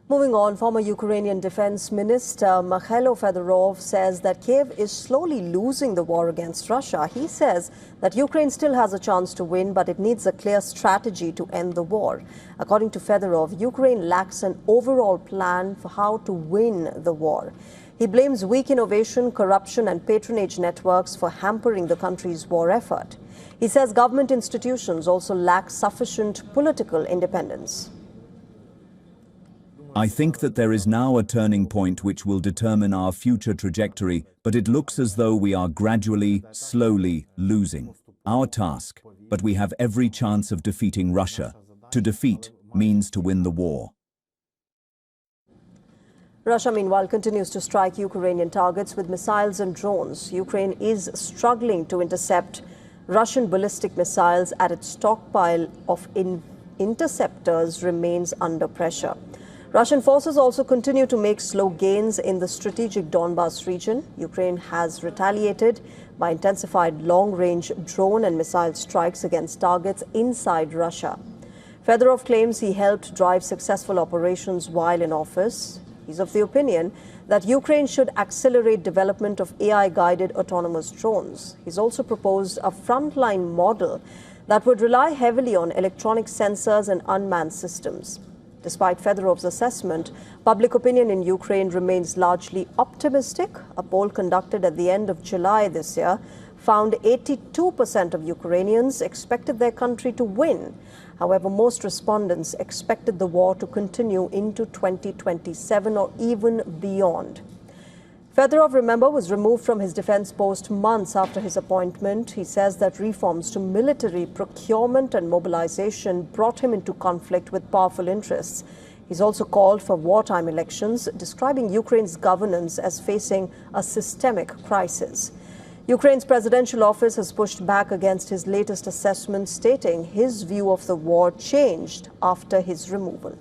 Moving on, former Ukrainian Defense Minister Mykhailo Fedorov says that Kyiv is slowly losing the war against Russia. He says that Ukraine still has a chance to win, but it needs a clear strategy to end the war. According to Fedorov, Ukraine lacks an overall plan for how to win the war. He blames weak innovation, corruption and patronage networks for hampering the country's war effort. He says government institutions also lack sufficient political independence. I think that there is now a turning point which will determine our future trajectory, but it looks as though we are gradually, slowly losing our task. But we have every chance of defeating Russia. To defeat means to win the war. Russia, meanwhile, continues to strike Ukrainian targets with missiles and drones. Ukraine is struggling to intercept Russian ballistic missiles as its stockpile of interceptors remains under pressure. Russian forces also continue to make slow gains in the strategic Donbas region. Ukraine has retaliated by intensified long-range drone and missile strikes against targets inside Russia. Fedorov claims he helped drive successful operations while in office. He's of the opinion that Ukraine should accelerate development of AI-guided autonomous drones. He's also proposed a frontline model that would rely heavily on electronic sensors and unmanned systems. Despite Fedorov's assessment, public opinion in Ukraine remains largely optimistic. A poll conducted at the end of July this year found 82% of Ukrainians expected their country to win. However, most respondents expected the war to continue into 2027 or even beyond. Fedorov, remember, was removed from his defense post months after his appointment. He says that reforms to military procurement and mobilization brought him into conflict with powerful interests. He's also called for wartime elections, describing Ukraine's governance as facing a systemic crisis. Ukraine's presidential office has pushed back against his latest assessment, stating his view of the war changed after his removal.